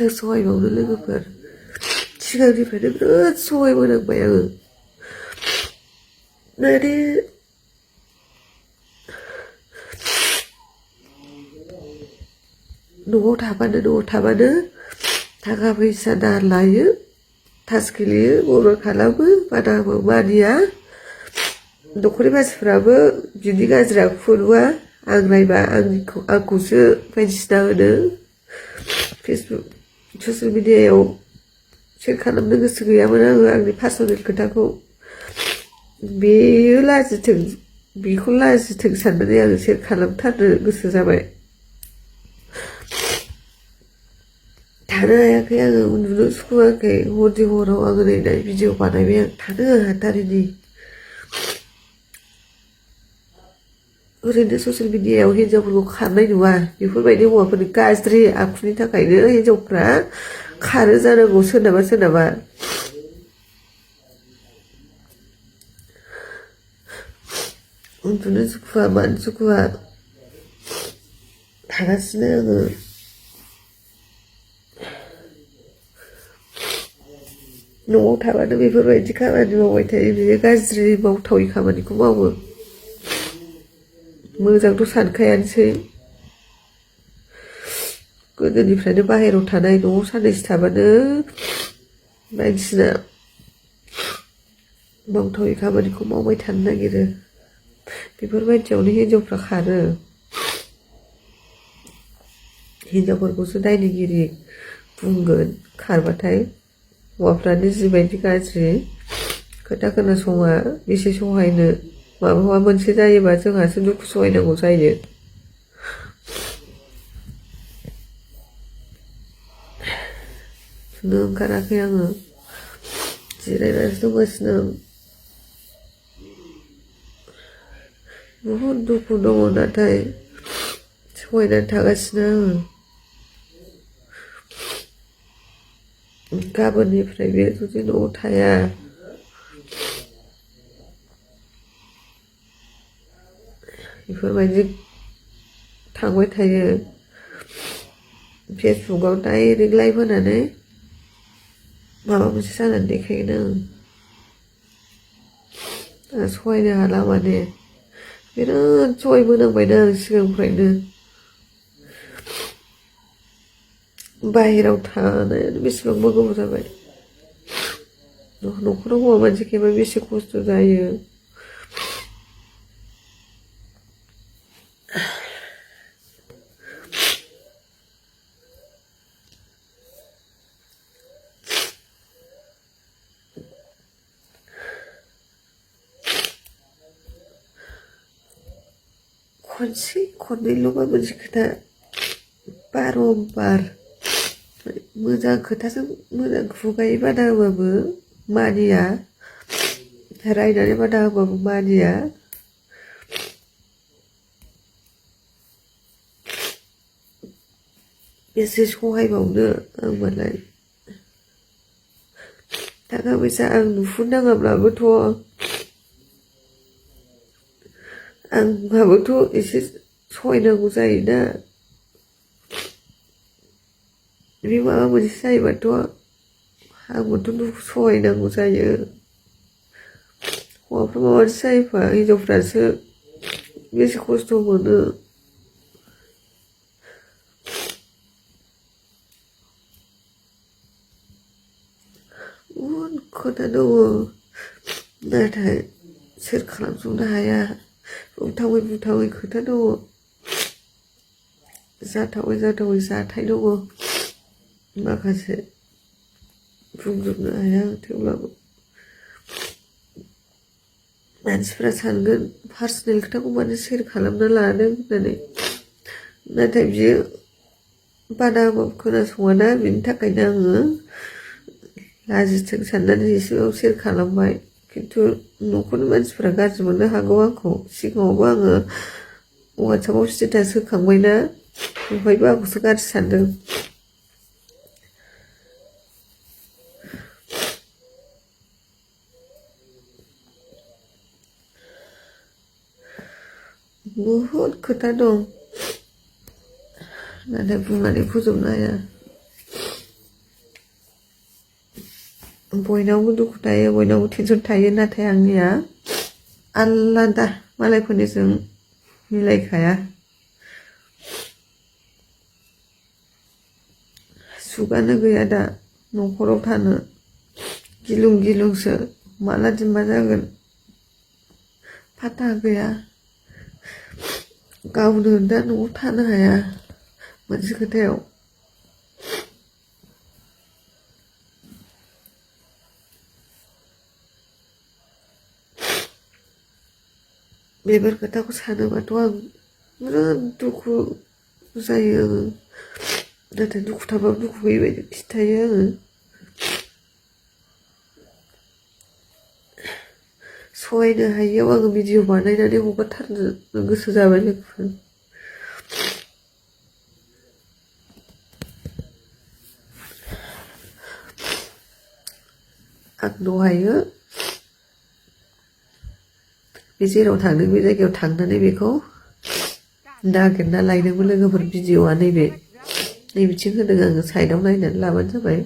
सहायबावनो लोगोफोर सिगांनिफ्रायनो बिराद सहायबोनांबाय आङो माने न'आव थाबानो थाखा फैसा दाहार लायो थास गेलेयो मदद खालामो बादाबो मानिया न'खरनि मानसिफ्राबो बिनि गाज्रि आखु नुवा आं नायबा आंखौसो बायदिसिना होनो फेसबुक ससियेल मिडियायाव शेयार खालामनो गोसो गैयामोन आङो आंनि पार्सनेल खोथाखौ बेयो बेखौ लाजिथों साननानै आङो शेयार खालामथारनो गोसो जाबाय थानो हायाखै आङो उन्दुनो सुखुवाखै हरनि हराव आङो नायनाय भिडिअ बानायबाय आं थानो हाथारिनि ओरैनो ससियेल मिडियायाव हिन्जावफोरखौ खारनाय नुवा बेफोरबायदि हौवाफोरनि गाज्रि आखुनि थाखायनो हिन्जावफ्रा खारो जानांगौ सोरनाबा उन्दुनो सुखुवा मानो सुखुवा थागासिनो आङो न'आव थाबानो बेफोरबायदि खामानि मावबाय थायो बियो गाज्रि मावथावै खामानिखौ मावो मोजांथ' सानखायानोसै गोदोनिफ्रायनो बाहेरायाव थानाय न'आव साननैसो थाबानो बायदिसिना मावथावै खामानिखौ मावबाय थानो नागिरो बेफोरबायदियावनो हिन्जावफ्रा खारो हिन्जावफोरखौसो दायनिगिरि बुंगोन खारबाथाय हौवाफ्रानो जिबायदि गाज्रि खोथा खोनासङा बेसे सहायनो माबा मोनसे जायोबा जोंहासो दुखु सहायनांगौ जायो उन्दुनो ओंखाराखै आङो जिरायनानैसो दंगासिनो आं बहुद दुखु दङ नाथाय सहायनानै थागासिनो आङो गाबोननिफ्राय बे जुदि न'आव थाया बेफोरबायदि थांबाय थायो फेसबुकआव डाइरेक्ट लाइभ होनानै माबा मोनसे जानानै देखायगोन आं सहायनो हाला माने बिराद सहायबोनांबायना आं सिगांनिफ्रायनो बाहेरायाव थानायानो बेसेबांबा गोबाव जाबाय न'खराव हौवा मानसि गैयाबा बेसे खस्थ' जायो खनसे खननैल'बा मोनसे खोथा बारम्बार मोजां खोथाजों मोजां खुगायै बादा होबाबो मानिया रायनानै बादा होबाबो मानिया बेसे सहायबावनो आं मालाय थाखा फैसा आं नुहुरनाङाब्लाबोथ' आंहाबोथ' एसे सहायनांगौ जायोना बे माबा मोनसे जायोबाथ' आंबोथ' दुखु सहायनांगौ जायो हौवाफ्रा माबा मोनसे जायोबा हिन्जावफ्रासो बेसे खस्थ' मोनो बहुद खोथा दङ नाथाय शेयार खालामजोबनो हाया बुंथावै खोथा दङ जाथावै जाथाय दङ माखासे बुंजोबनो हाया थेवब्लाबो मानसिफ्रा सानगोन पार्सनेल खोथाखौ मानो शेयार खालामना लादों होननानै नाथाय बियो बादा होबाबो खोनासङाना बिनि थाखायनो आङो लाजिथों साननानै एसेबाबो शेयार खालामबाय खिन्थु न'खरनि मानसिफ्रा गाज्रि मोननो हागौ आंखौ सिगाङावबो आङो वाट्सएपआव स्टेटास होखांबायना बेवहायबो आंखौसो गाज्रि सानदों बहुद खोथा दं नाथाय बुंनानै फोजोबनो हाया बयनावबो दुखु थायो बयनावबो टेनसन थायो नाथाय आंनिया आलादा मालायफोरनिजों मिलायखाया सुगानो गैया दा न'खराव थानो गिलुं गिलुंसो माला दिन मा जागोन फाता गैया गावनो दा न'आव थानो हाया मोनसे खोथायाव बेफोर खोथाखौ सानोबाथ' आं बिराद दुखु जायो आङो नाथाय दुखु थाबाबो दुखु गैयि बायदि खिथायो आङो सहायनो हायियाव आङो भिडिअ बानायनानै हगारथारनो गोसो जाबाय लोगोफोर आं दहायो बे जेराव थांदों बे जायगायाव थांनानै बेखौ नागिरना लायदोंमोन लोगोफोर भिडिअआ नैबेथिं होदों आङो साइडआव नायनानै लाबानो जाबाय